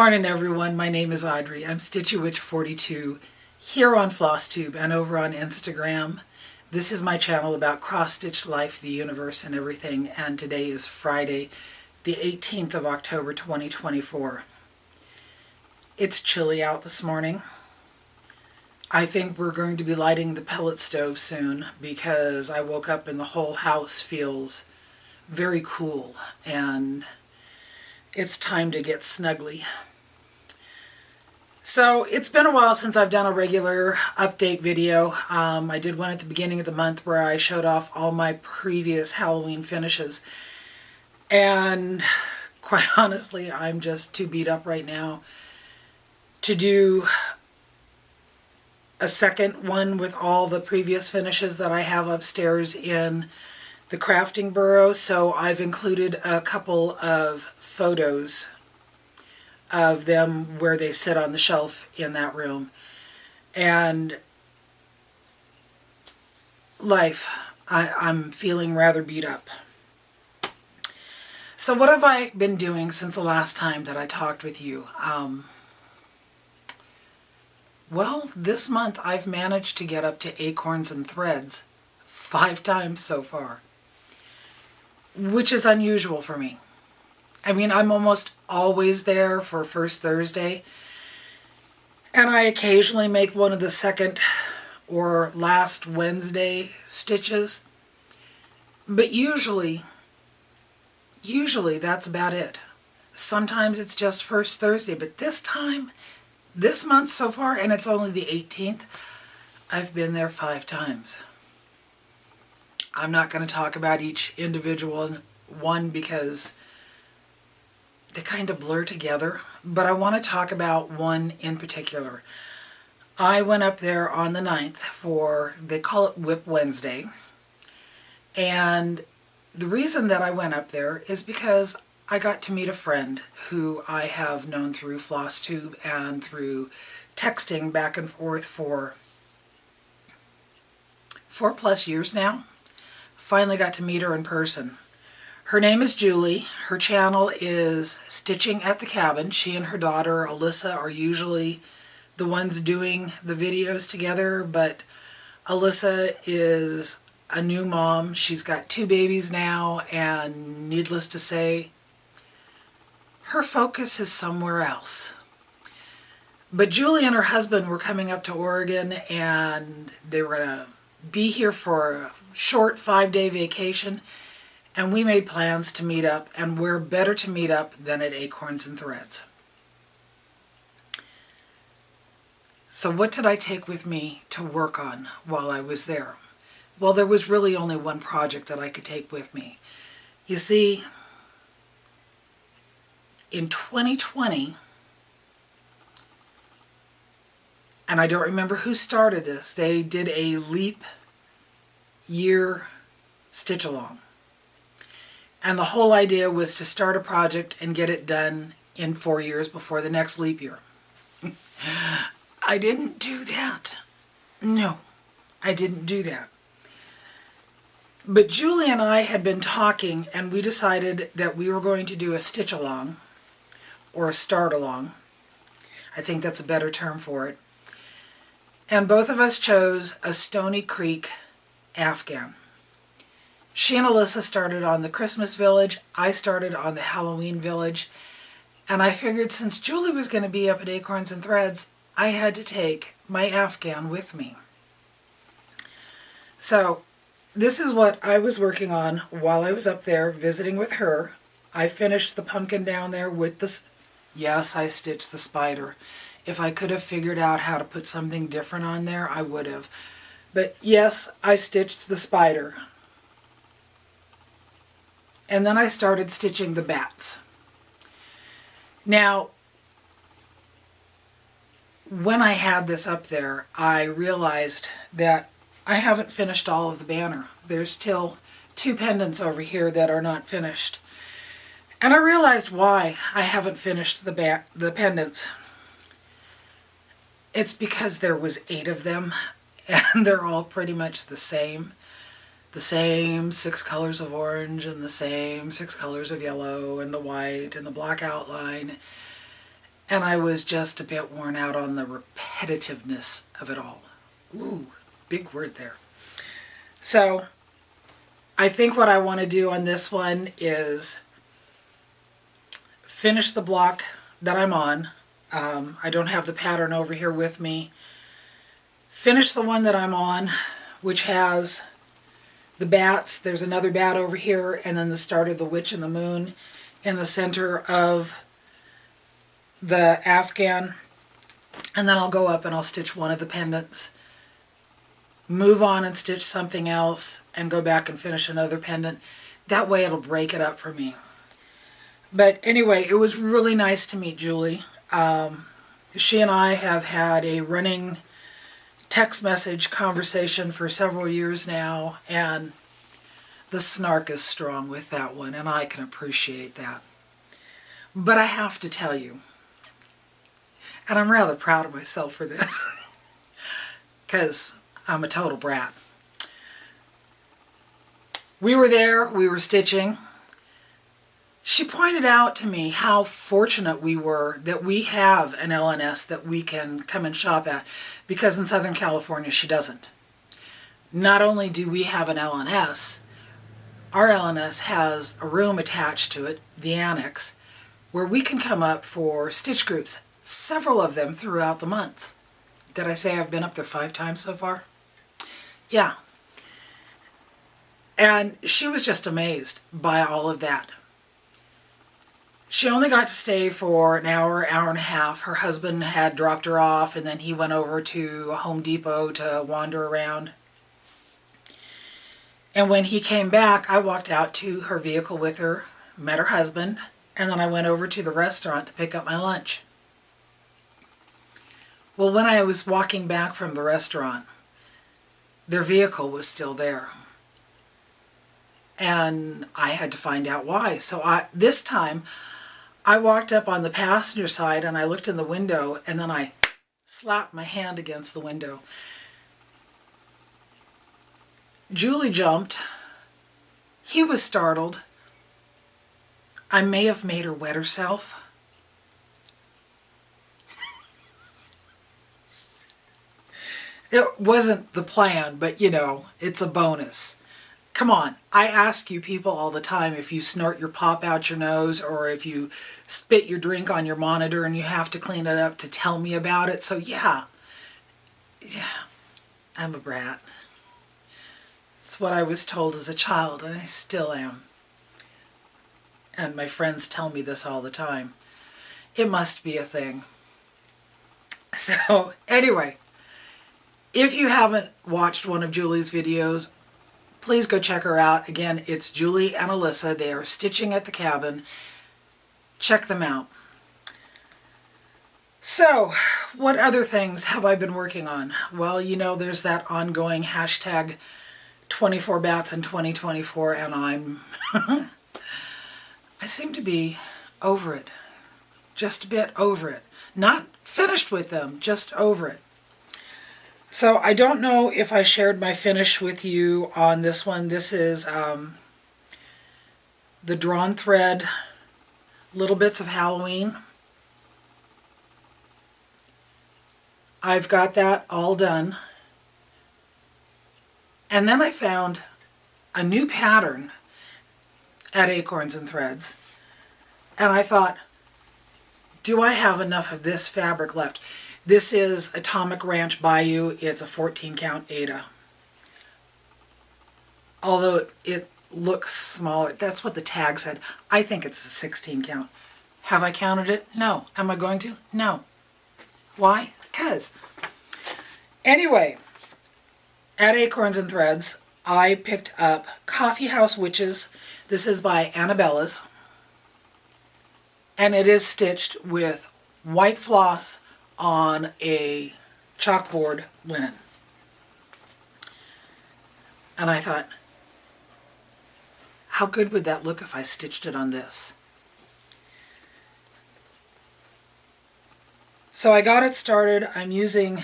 morning, everyone. My name is Audrey. I'm stitchywitch42 here on FlossTube and over on Instagram. This is my channel about cross-stitch life, the universe, and everything. And today is Friday, the 18th of October, 2024. It's chilly out this morning. I think we're going to be lighting the pellet stove soon because I woke up and the whole house feels very cool and it's time to get snuggly. So it's been a while since I've done a regular update video. I did one at the beginning of the month where I showed off all my previous Halloween finishes. And quite honestly, I'm just too beat up right now to do a second one with all the previous finishes that I have upstairs in the crafting bureau. So I've included a couple of photos of them where they sit on the shelf in that room. And life, I'm feeling rather beat up. So what have I been doing since the last time that I talked with you? Well, this month I've managed to get up to Acorns and Threads 5 times so far, which is unusual for me. I mean, I'm almost always there for First Thursday, and I occasionally make one of the second or last Wednesday stitches, but usually that's about it. Sometimes it's just First Thursday, but this month so far, and it's only the 18th, I've been there 5 times. I'm not going to talk about each individual one because they kind of blur together, but I want to talk about one in particular. I went up there on the 9th for, they call it Whip Wednesday, and the reason that I went up there is because I got to meet a friend who I have known through FlossTube and through texting back and forth for 4+ years now. Finally got to meet her in person. Her name is Julie. Her channel is Stitching at the Cabin. She and her daughter Alyssa are usually the ones doing the videos together, but Alyssa is a new mom. She's got 2 babies now, and needless to say, her focus is somewhere else. But Julie and her husband were coming up to Oregon, and they were going to be here for a short 5-day vacation, and we made plans to meet up, and where better to meet up than at Acorns and Threads. So what did I take with me to work on while I was there? Well, there was really only one project that I could take with me. You see, in 2020, and I don't remember who started this, they did a leap year stitch along. And the whole idea was to start a project and get it done in 4 years before the next leap year. I didn't do that. No, I didn't do that. But Julie and I had been talking, and we decided that we were going to do a stitch along, or a start along. I think that's a better term for it. And both of us chose a Stony Creek Afghan. She and Alyssa started on the Christmas Village. I started on the Halloween Village. And I figured since Julie was going to be up at Acorns and Threads, I had to take my Afghan with me. So this is what I was working on while I was up there visiting with her. I finished the pumpkin down there with the... Yes, I stitched the spider. If I could have figured out how to put something different on there, I would have. But yes, I stitched the spider. And then I started stitching the bats. Now, when I had this up there, I realized that I haven't finished all of the banner. There's still 2 pendants over here that are not finished. And I realized why I haven't finished the pendants. It's because there was 8 of them, and they're all pretty much the same. The same 6 colors of orange and the same 6 colors of yellow and the white and the black outline. And I was just a bit worn out on the repetitiveness of it all. Ooh, big word there. So I think what I want to do on this one is finish the block that I'm on. I don't have the pattern over here with me. Finish the one that I'm on, which has the bats. There's another bat over here, and then the start of the witch and the moon in the center of the Afghan. And then I'll go up and I'll stitch one of the pendants, move on and stitch something else, and go back and finish another pendant. That way it'll break it up for me. But anyway, it was really nice to meet Julie. She and I have had a running text message conversation for several years now, and the snark is strong with that one, and I can appreciate that. But I have to tell you, and I'm rather proud of myself for this, because I'm a total brat. We were there, we were stitching. She pointed out to me how fortunate we were that we have an LNS that we can come and shop at, because in Southern California she doesn't. Not only do we have an LNS, our LNS has a room attached to it, the antics, where we can come up for stitch groups, several of them throughout the month. Did I say I've been up there 5 times so far? Yeah. And she was just amazed by all of that. She only got to stay for an hour, hour and a half. Her husband had dropped her off, and then he went over to Home Depot to wander around. And when he came back, I walked out to her vehicle with her, met her husband, and then I went over to the restaurant to pick up my lunch. Well, when I was walking back from the restaurant, their vehicle was still there. And I had to find out why. So this time, I walked up on the passenger side and I looked in the window, and then I slapped my hand against the window. Julie jumped. He was startled. I may have made her wet herself. It wasn't the plan, but you know, it's a bonus. Come on, I ask you people all the time if you snort your pop out your nose or if you spit your drink on your monitor and you have to clean it up to tell me about it. So yeah, I'm a brat. It's what I was told as a child, and I still am. And my friends tell me this all the time. It must be a thing. So anyway, if you haven't watched one of Julie's videos, please go check her out. Again, it's Julie and Alyssa. They are stitching at the cabin. Check them out. So, what other things have I been working on? Well, you know, there's that ongoing hashtag 24 bats in 2024, and I seem to be over it. Just a bit over it. Not finished with them, just over it. So I don't know if I shared my finish with you on this one. This is the drawn thread, little bits of Halloween. I've got that all done. And then I found a new pattern at Acorns and Threads. And I thought, do I have enough of this fabric left? This is Atomic Ranch Bayou. It's a 14 count Ada. Although it looks smaller. That's what the tag said. I think it's a 16 count. Have I counted it? No. Am I going to? No. Why? Because. Anyway, at Acorns and Threads, I picked up Coffee House Witches. This is by Annabella's. And it is stitched with white floss on a chalkboard linen. And I thought, how good would that look if I stitched it on this? So I got it started. I'm using,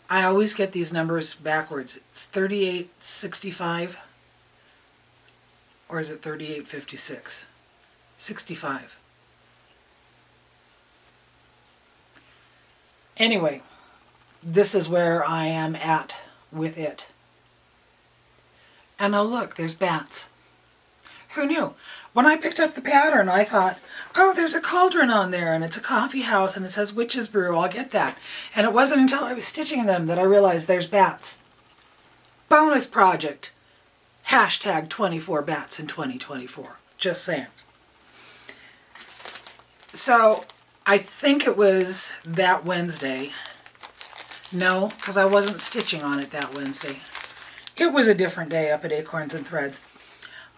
I always get these numbers backwards. It's 3865, or is it 3856? 65. Anyway, this is where I am at with it. And oh look, there's bats. Who knew? When I picked up the pattern, I thought, oh, there's a cauldron on there, and it's a coffee house, and it says Witch's Brew. I'll get that. And it wasn't until I was stitching them that I realized there's bats. Bonus project. Hashtag 24 bats in 2024. Just saying. So, I think it was that Wednesday. No, because I wasn't stitching on it that Wednesday. It was a different day up at Acorns and Threads.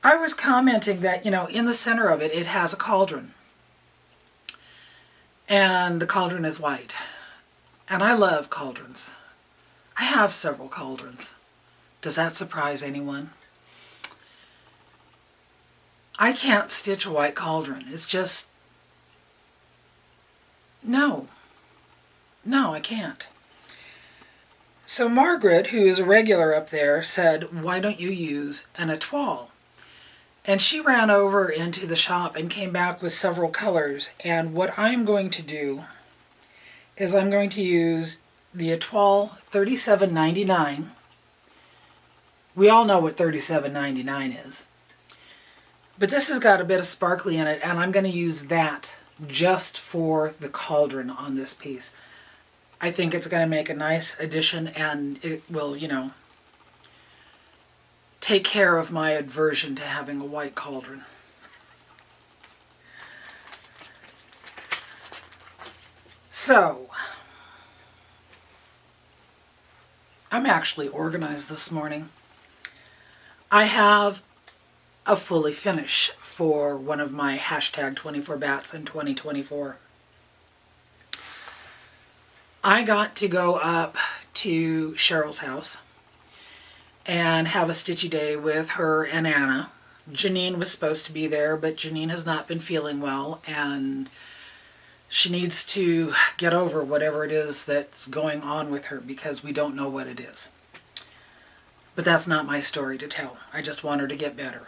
I was commenting that, in the center of it, it has a cauldron. And the cauldron is white. And I love cauldrons. I have several cauldrons. Does that surprise anyone? I can't stitch a white cauldron. It's just... No. No, I can't. So Margaret, who is a regular up there, said, why don't you use an étoile? And she ran over into the shop and came back with several colors. And what I'm going to do is I'm going to use the étoile $37.99. We all know what $37.99 is. But this has got a bit of sparkly in it, and I'm going to use that just for the cauldron on this piece. I think it's going to make a nice addition, and it will, take care of my aversion to having a white cauldron. So, I'm actually organized this morning. I have a fully finish for one of my hashtag 24 bats in 2024. I got to go up to Cheryl's house and have a stitchy day with her and Anna. Janine was supposed to be there, but Janine has not been feeling well, and she needs to get over whatever it is that's going on with her, because we don't know what it is. But that's not my story to tell. I just want her to get better.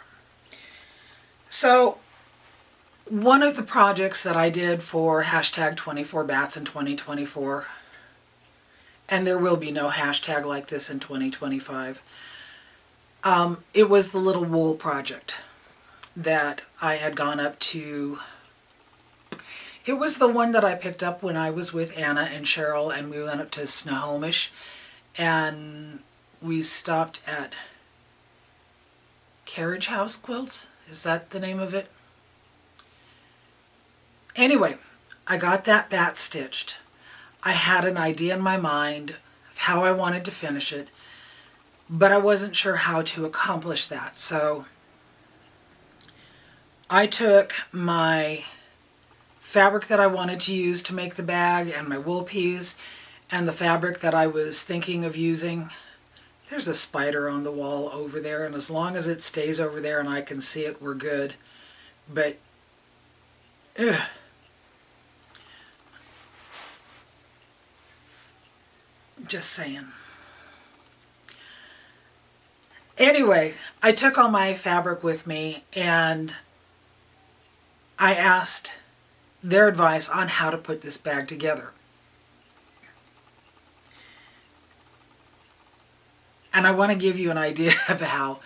So, one of the projects that I did for hashtag 24 bats in 2024, and there will be no hashtag like this in 2025, it was the little wool project that I had gone up to. It was the one that I picked up when I was with Anna and Cheryl, and we went up to Snohomish, and we stopped at Carriage House Quilts. Is that the name of it? Anyway, I got that bat stitched. I had an idea in my mind of how I wanted to finish it, but I wasn't sure how to accomplish that. So I took my fabric that I wanted to use to make the bag and my wool piece and the fabric that I was thinking of using. There's a spider on the wall over there, and as long as it stays over there and I can see it, we're good. But, ugh. Just saying. Anyway, I took all my fabric with me, and I asked their advice on how to put this bag together. And I want to give you an idea of how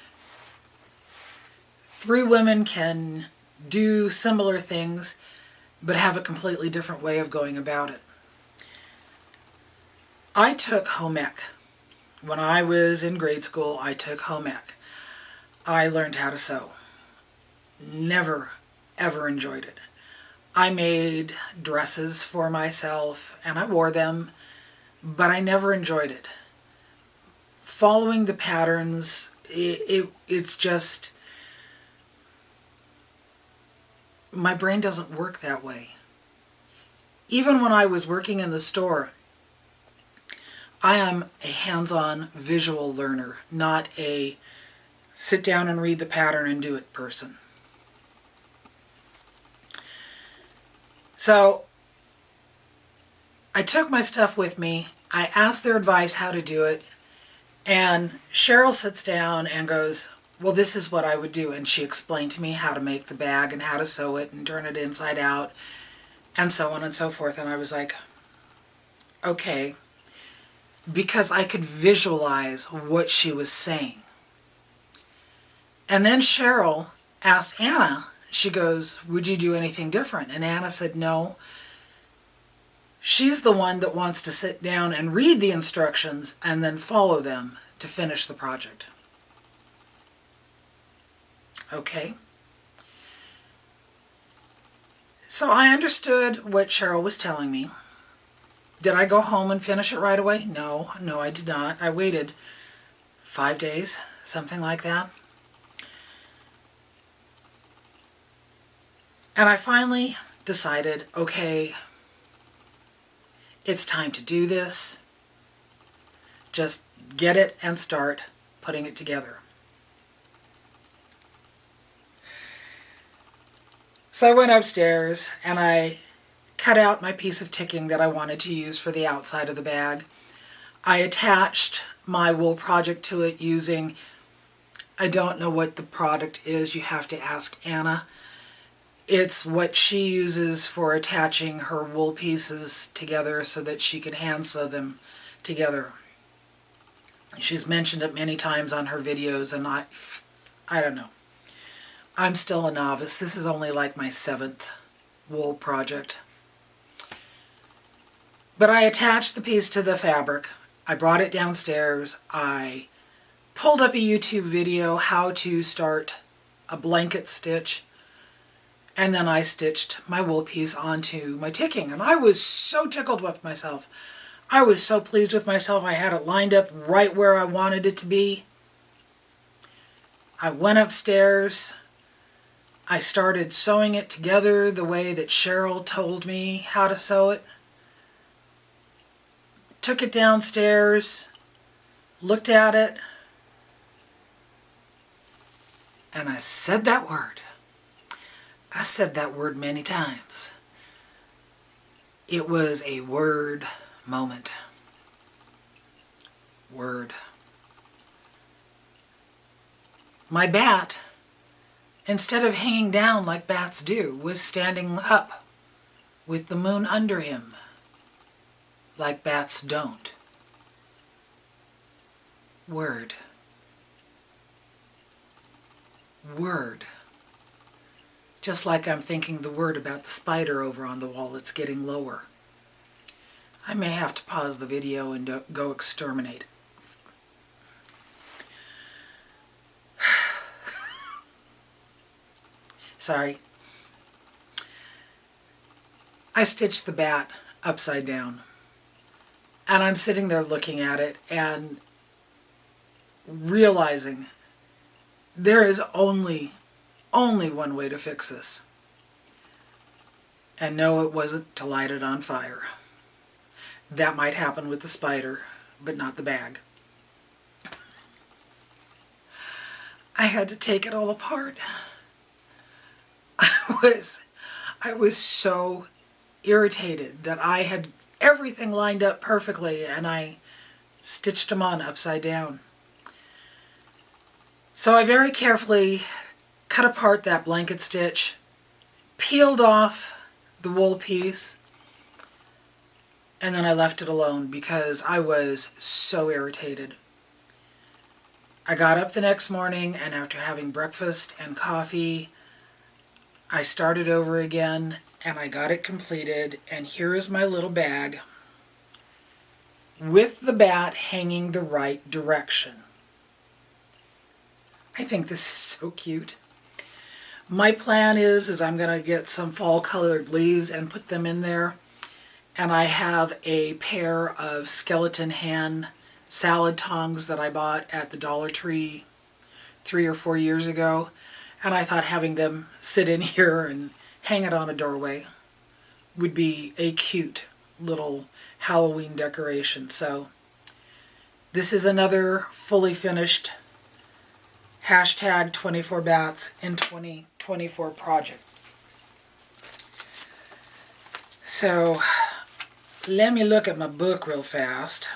3 women can do similar things, but have a completely different way of going about it. I took home ec. When I was in grade school, I took home ec. I learned how to sew. Never, ever enjoyed it. I made dresses for myself, and I wore them, but I never enjoyed it. Following the patterns, it's just, my brain doesn't work that way. Even when I was working in the store, I am a hands-on visual learner, not a sit down and read the pattern and do it person. So I took my stuff with me. I asked their advice how to do it. And Cheryl sits down and goes, well, this is what I would do. And she explained to me how to make the bag and how to sew it and turn it inside out and so on and so forth. And I was like, okay, because I could visualize what she was saying. And then Cheryl asked Anna, she goes, would you do anything different? And Anna said no. She's the one that wants to sit down and read the instructions and then follow them to finish the project. Okay. So I understood what Cheryl was telling me. Did I go home and finish it right away? No, I did not. I waited 5 days, something like that. And I finally decided, okay, it's time to do this. Just get it and start putting it together. So I went upstairs and I cut out my piece of ticking that I wanted to use for the outside of the bag. I attached my wool project to it using, I don't know what the product is, you have to ask Anna. It's what she uses for attaching her wool pieces together so that she can hand sew them together. She's mentioned it many times on her videos, and I don't know. I'm still a novice. This is only like my 7th wool project. But I attached the piece to the fabric. I brought it downstairs. I pulled up a YouTube video how to start a blanket stitch. And then I stitched my wool piece onto my ticking. And I was so tickled with myself. I was so pleased with myself. I had it lined up right where I wanted it to be. I went upstairs. I started sewing it together the way that Cheryl told me how to sew it. Took it downstairs, looked at it, and I said that word. I said that word many times. It was a word moment. Word. My bat, instead of hanging down like bats do, was standing up with the moon under him, like bats don't. Word. Word. Just like I'm thinking the word about the spider over on the wall that's getting lower. I may have to pause the video and go exterminate. Sorry. I stitched the bat upside down. And I'm sitting there looking at it and realizing there is only one way to fix this. And no, it wasn't to light it on fire. That might happen with the spider, but not the bag. I had to take it all apart. I was so irritated that I had everything lined up perfectly and I stitched them on upside down. So I very carefully cut apart that blanket stitch, peeled off the wool piece, and then I left it alone because I was so irritated. I got up the next morning and after having breakfast and coffee, I started over again and I got it completed, and here is my little bag with the bat hanging the right direction. I think this is so cute. My plan is I'm going to get some fall colored leaves and put them in there. And I have a pair of skeleton hand salad tongs that I bought at the Dollar Tree 3 or 4 years ago. And I thought having them sit in here and hang it on a doorway would be a cute little Halloween decoration. So this is another fully finished hashtag 24 bats in 2024 project. So let me look at my book real fast.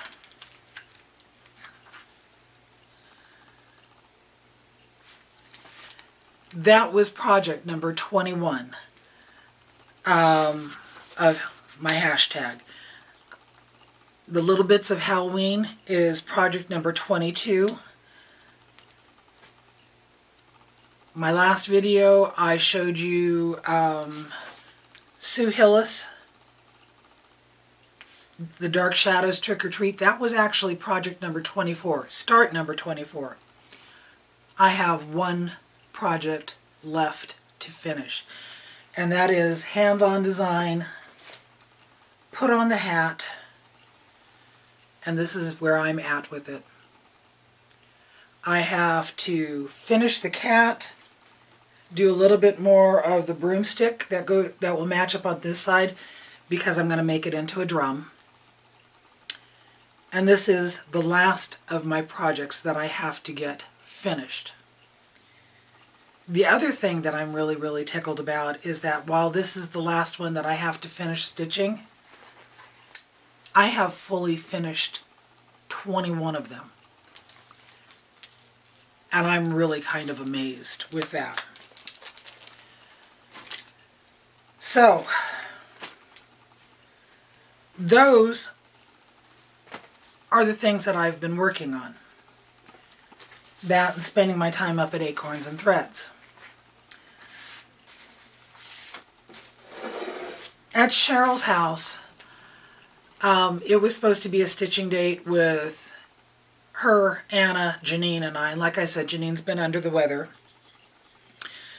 That was project number 21 of my hashtag. The Little Bits of Halloween is project number 22. My last video, I showed you Sue Hillis, the Dark Shadows Trick or Treat. That was actually project number 24, start number 24. I have one project left to finish, and that is hands-on design, put on the hat, and this is where I'm at with it. I have to finish the cat, do a little bit more of the broomstick that will match up on this side because I'm going to make it into a drum. And this is the last of my projects that I have to get finished. The other thing that I'm really, really tickled about is that while this is the last one that I have to finish stitching, I have fully finished 21 of them. And I'm really kind of amazed with that. So, those are the things that I've been working on. That and spending my time up at Acorns and Threads. At Cheryl's house, it was supposed to be a stitching date with her, Anna, Janine, and I. And like I said, Janine's been under the weather.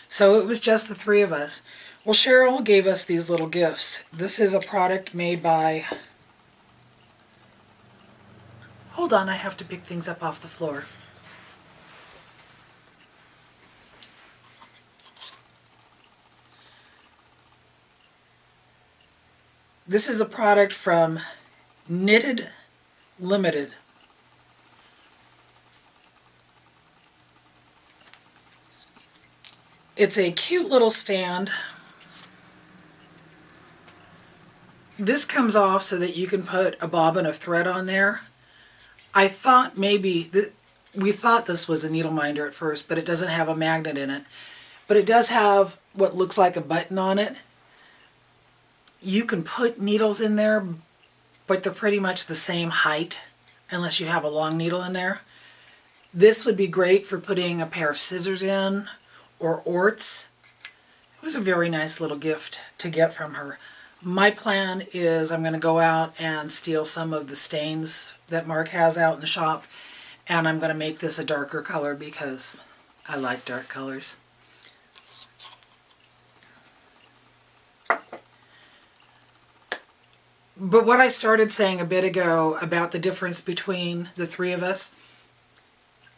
So it was just the three of us. Well, Cheryl gave us these little gifts. This is a product made by... Hold on, I have to pick things up off the floor. This is a product from Knitted Limited. It's a cute little stand. This comes off so that you can put a bobbin of thread on there. I thought maybe, we thought this was a needle minder at first, but it doesn't have a magnet in it. But it does have what looks like a button on it. You can put needles in there, but they're pretty much the same height, unless you have a long needle in there. This would be great for putting a pair of scissors in, or orts. It was a very nice little gift to get from her. My plan is I'm going to go out and steal some of the stains that Mark has out in the shop, and I'm going to make this a darker color because I like dark colors. But what I started saying a bit ago about the difference between the three of us,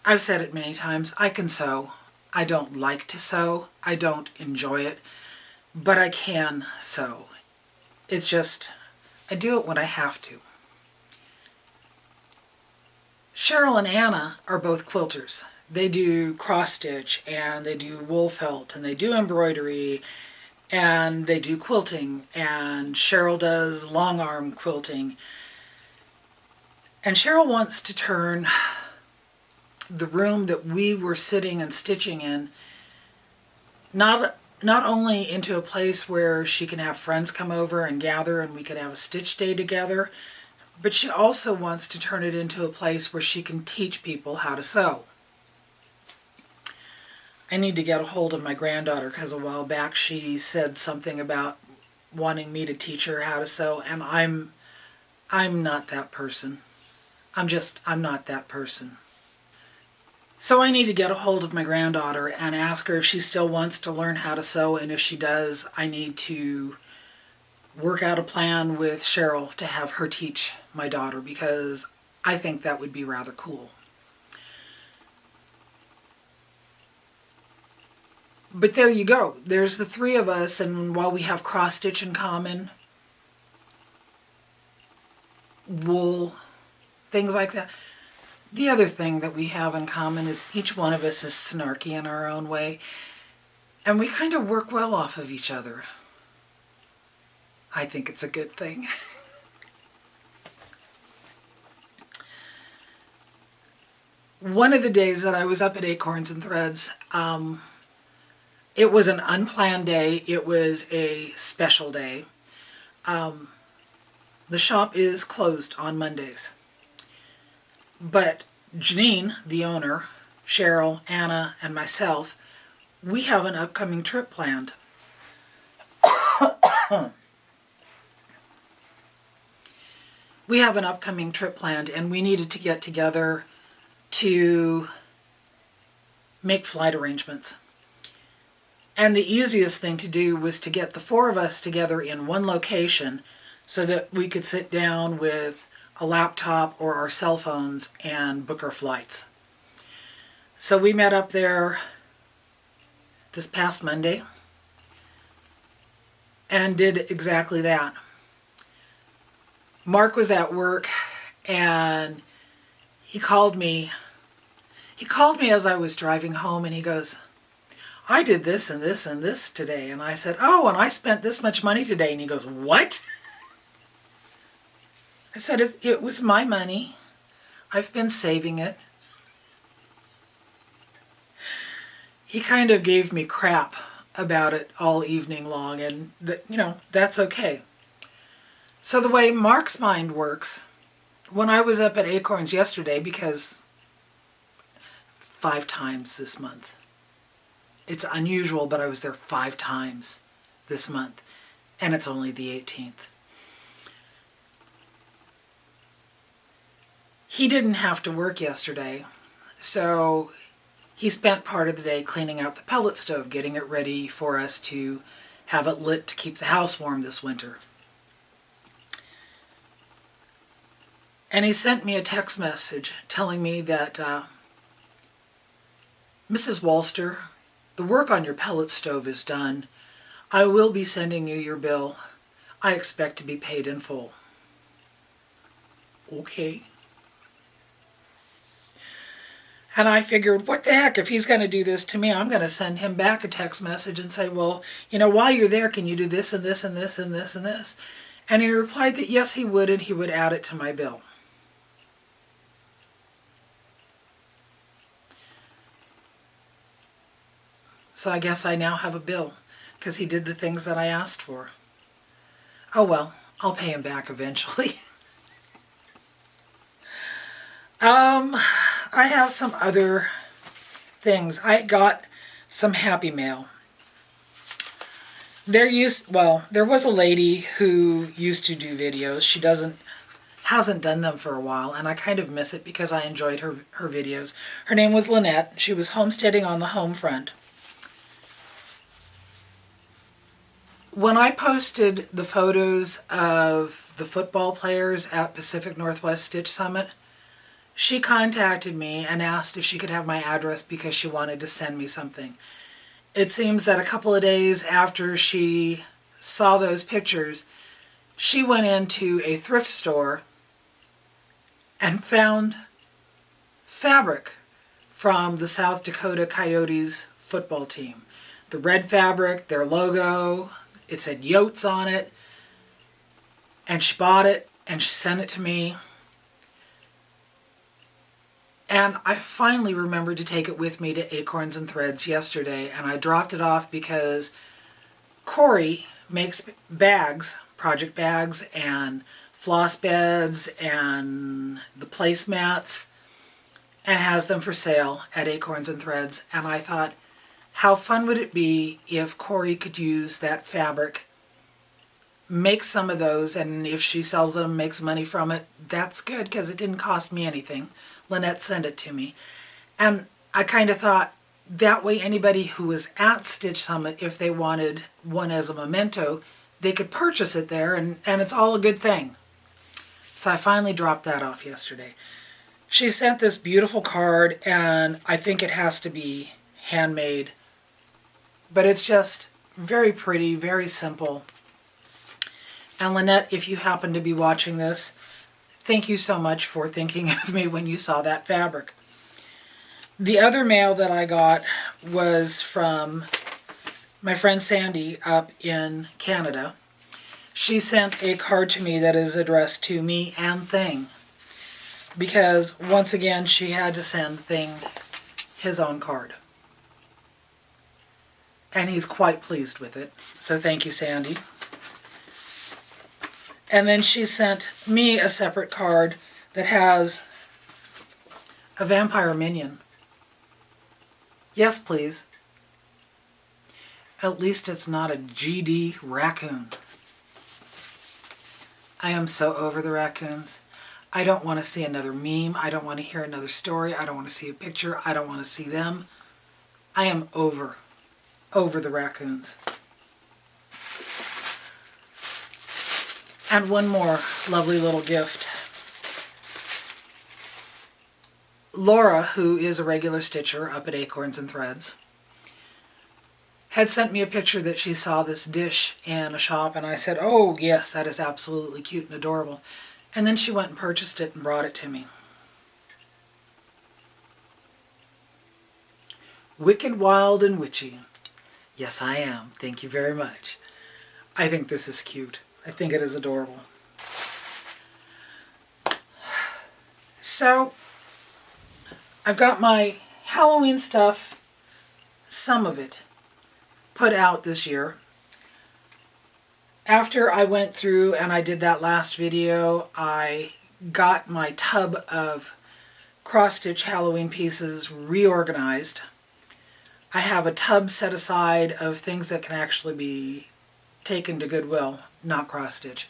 I've said it many times. I can sew. I don't like to sew. I don't enjoy it. But I can sew. It's just, I do it when I have to. Cheryl and Anna are both quilters. They do cross stitch, and they do wool felt, and they do embroidery, and they do quilting, and Cheryl does long arm quilting. And Cheryl wants to turn the room that we were sitting and stitching in not only into a place where she can have friends come over and gather and we could have a stitch day together, but she also wants to turn it into a place where she can teach people how to sew. I need to get a hold of my granddaughter because a while back she said something about wanting me to teach her how to sew, and I'm not that person. I'm not that person. So I need to get a hold of my granddaughter and ask her if she still wants to learn how to sew, and if she does, I need to work out a plan with Cheryl to have her teach my daughter, because I think that would be rather cool. But there you go. There's the three of us, and while we have cross-stitch in common, wool, things like that, the other thing that we have in common is each one of us is snarky in our own way, and we kind of work well off of each other. I think it's a good thing. One of the days that I was up at Acorns and Threads, it was an unplanned day. It was a special day. The shop is closed on Mondays. But Janine, the owner, Cheryl, Anna, and myself, we have an upcoming trip planned. We have an upcoming trip planned, and we needed to get together to make flight arrangements. And the easiest thing to do was to get the four of us together in one location so that we could sit down with a laptop or our cell phones and book our flights. So we met up there this past Monday and did exactly that. Mark was at work and he called me. He called me as I was driving home and he goes, I did this and this and this today. And I said, oh, and I spent this much money today. And he goes, what? I said, it was my money. I've been saving it. He kind of gave me crap about it all evening long, and that's okay. So the way Mark's mind works, when I was up at Acorns yesterday, because 5 times this month. It's unusual, but I was there 5 times this month, and it's only the 18th. He didn't have to work yesterday, so he spent part of the day cleaning out the pellet stove, getting it ready for us to have it lit to keep the house warm this winter. And he sent me a text message telling me that, Mrs. Walster, the work on your pellet stove is done. I will be sending you your bill. I expect to be paid in full. Okay. And I figured, what the heck, if he's going to do this to me, I'm going to send him back a text message and say, well, while you're there, can you do this and this and this and this and this? And he replied that yes, he would, and he would add it to my bill. So I guess I now have a bill, because he did the things that I asked for. Oh well, I'll pay him back eventually. I have some other things. I got some Happy Mail. There was a lady who used to do videos. She hasn't done them for a while, and I kind of miss it because I enjoyed her videos. Her name was Lynette. She was homesteading on the home front. When I posted the photos of the football players at Pacific Northwest Stitch Summit, she contacted me and asked if she could have my address because she wanted to send me something. It seems that a couple of days after she saw those pictures, she went into a thrift store and found fabric from the South Dakota Coyotes football team. The red fabric, their logo, it said Yotes on it, and she bought it and she sent it to me. And I finally remembered to take it with me to Acorns and Threads yesterday, and I dropped it off because Corey makes bags, project bags, and floss beds, and the placemats, and has them for sale at Acorns and Threads. And I thought, how fun would it be if Corey could use that fabric, make some of those, and if she sells them, makes money from it, that's good, because it didn't cost me anything. Lynette sent it to me. And I kind of thought, that way anybody who was at Stitch Summit, if they wanted one as a memento, they could purchase it there, and it's all a good thing. So I finally dropped that off yesterday. She sent this beautiful card, and I think it has to be handmade. But it's just very pretty, very simple. And Lynette, if you happen to be watching this, thank you so much for thinking of me when you saw that fabric. The other mail that I got was from my friend Sandy up in Canada. She sent a card to me that is addressed to me and Thing, because once again she had to send Thing his own card. And he's quite pleased with it. So thank you, Sandy. And then she sent me a separate card that has a vampire minion. Yes, please. At least it's not a GD raccoon. I am so over the raccoons. I don't want to see another meme. I don't want to hear another story. I don't want to see a picture. I don't want to see them. I am over the raccoons. And one more lovely little gift. Laura, who is a regular stitcher up at Acorns and Threads, had sent me a picture that she saw this dish in a shop, and I said, oh yes, that is absolutely cute and adorable. And then she went and purchased it and brought it to me. Wicked, Wild, and Witchy. Yes, I am. Thank you very much. I think this is cute. I think it is adorable. So, I've got my Halloween stuff, some of it, put out this year. After I went through and I did that last video, I got my tub of cross-stitch Halloween pieces reorganized. I have a tub set aside of things that can actually be taken to Goodwill, not cross-stitch.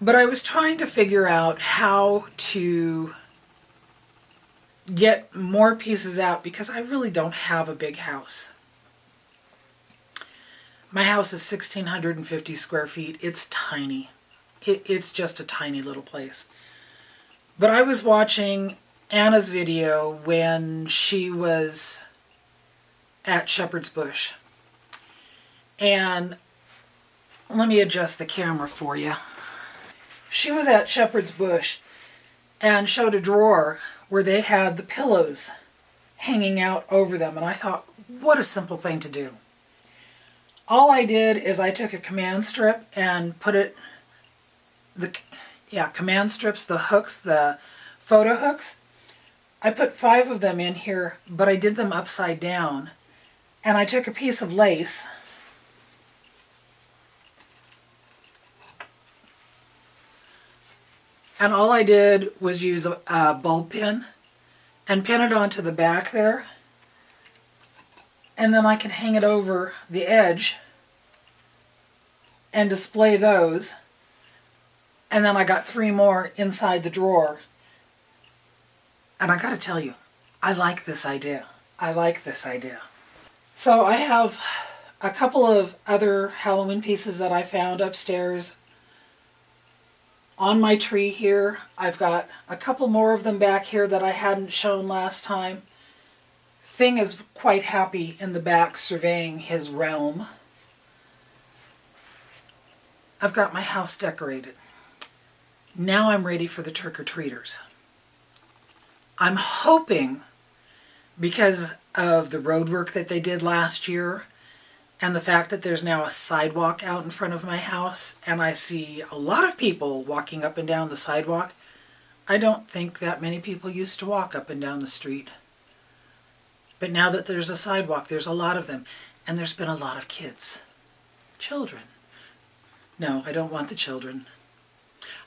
But I was trying to figure out how to get more pieces out because I really don't have a big house. My house is 1,650 square feet. It's tiny. It's just a tiny little place. But I was watching Anna's video when she was at Shepherd's Bush. And let me adjust the camera for you. She was at Shepherd's Bush and showed a drawer where they had the pillows hanging out over them. And I thought, what a simple thing to do. All I did is I took a command strip and put it, command strips, the hooks, the photo hooks. I put 5 of them in here, but I did them upside down. And I took a piece of lace and all I did was use a bulb pin and pin it onto the back there. And then I can hang it over the edge and display those. And then I got 3 more inside the drawer. And I gotta tell you, I like this idea. I like this idea. So I have a couple of other Halloween pieces that I found upstairs on my tree here. I've got a couple more of them back here that I hadn't shown last time. Thing is quite happy in the back surveying his realm. I've got my house decorated. Now I'm ready for the trick-or-treaters. I'm hoping, because of the road work that they did last year and the fact that there's now a sidewalk out in front of my house and I see a lot of people walking up and down the sidewalk. I don't think that many people used to walk up and down the street. But now that there's a sidewalk, there's a lot of them. And there's been a lot of kids. Children. No, I don't want the children.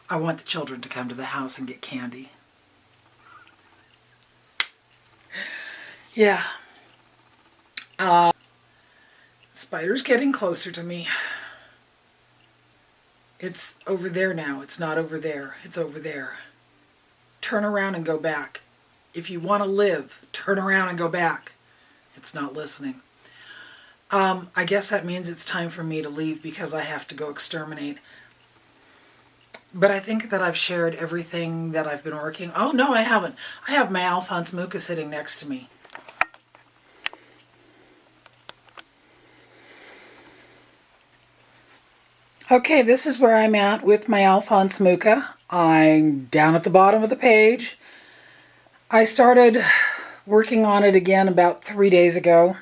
I want the children to come to the house and get candy. Yeah. Spider's getting closer to me. It's over there now. It's not over there. It's over there. Turn around and go back. If you want to live, turn around and go back. It's not listening. I guess that means it's time for me to leave because I have to go exterminate. But I think that I've shared everything that I've been working. Oh, no, I haven't. I have my Alphonse Mucha sitting next to me. Okay, this is where I'm at with my Alphonse Mucha. I'm down at the bottom of the page. I started working on it again about 3 days ago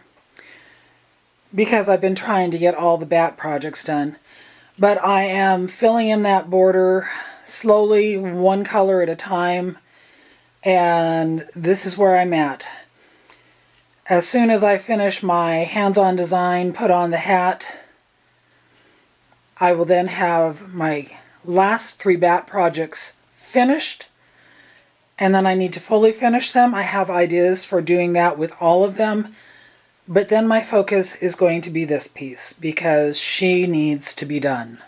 because I've been trying to get all the bat projects done. But I am filling in that border slowly, one color at a time, and this is where I'm at. As soon as I finish my hands-on design, put on the hat, I will then have my last 3 bat projects finished, and then I need to fully finish them. I have ideas for doing that with all of them, but then my focus is going to be this piece because she needs to be done.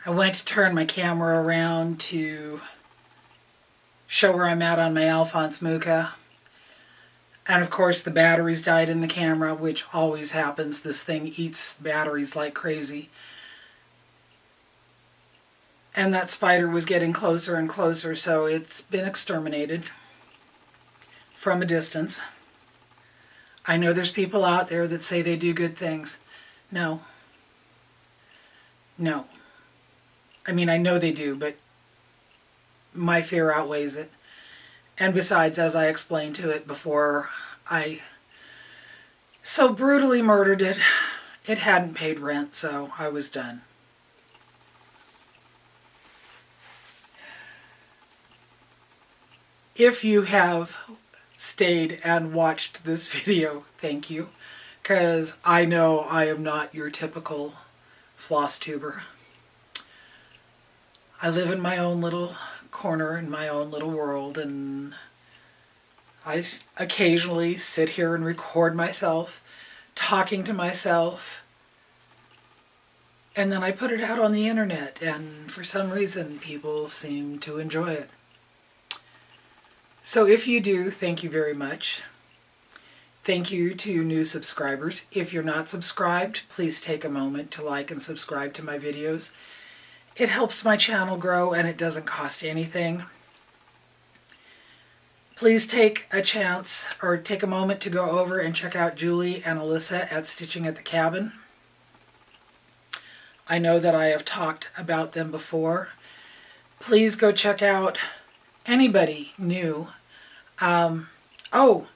I went to turn my camera around to show where I'm at on my Alphonse Mucha. And of course the batteries died in the camera, which always happens. This thing eats batteries like crazy. And that spider was getting closer and closer, so it's been exterminated from a distance. I know there's people out there that say they do good things. No. No. I mean, I know they do, but my fear outweighs it. And besides, as I explained to it before I so brutally murdered it, it hadn't paid rent, so I was done. If you have stayed and watched this video, thank you, because I know I am not your typical floss tuber. I live in my own little corner in my own little world, and I occasionally sit here and record myself talking to myself, and then I put it out on the internet, and for some reason people seem to enjoy it. So if you do, thank you very much. Thank you to new subscribers. If you're not subscribed, please take a moment to like and subscribe to my videos. It helps my channel grow and it doesn't cost anything. Please take a chance or take a moment to go over and check out Julie and Alyssa at Stitching at the Cabin. I know that I have talked about them before. Please go check out anybody new. Oh,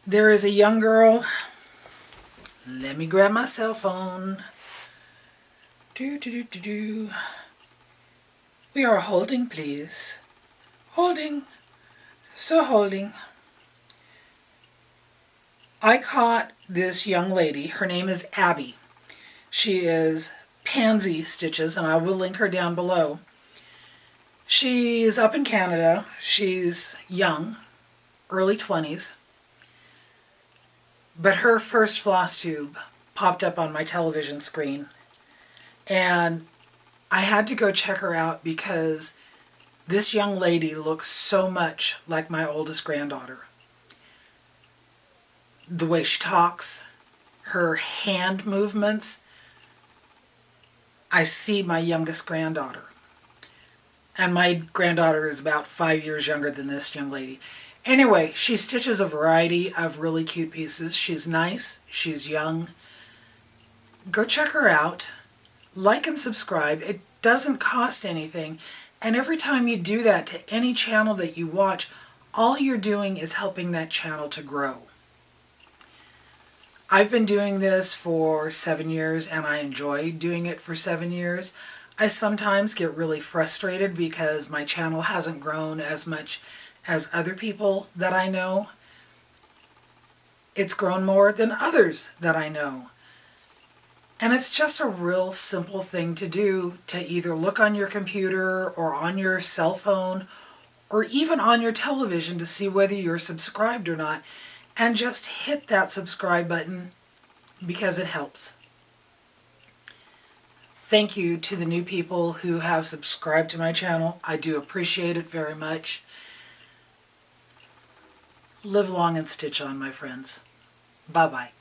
there is a young girl. Let me grab my cell phone. We are holding, please. Holding. So holding. I caught this young lady. Her name is Abby. She is Pansy Stitches, and I will link her down below. She's up in Canada. She's young, early 20s. But her first floss tube popped up on my television screen. And I had to go check her out because this young lady looks so much like my oldest granddaughter. The way she talks, her hand movements, I see my youngest granddaughter. And my granddaughter is about 5 years younger than this young lady. Anyway, she stitches a variety of really cute pieces. She's nice. She's young. Go check her out. Like and subscribe. It doesn't cost anything. And every time you do that to any channel that you watch, all you're doing is helping that channel to grow. I've been doing this for 7 years and I enjoy doing it for 7 years. I sometimes get really frustrated because my channel hasn't grown as much as other people that I know. It's grown more than others that I know. And it's just a real simple thing to do, to either look on your computer or on your cell phone or even on your television to see whether you're subscribed or not, and just hit that subscribe button because it helps. Thank you to the new people who have subscribed to my channel. I do appreciate it very much. Live long and stitch on, my friends. Bye-bye.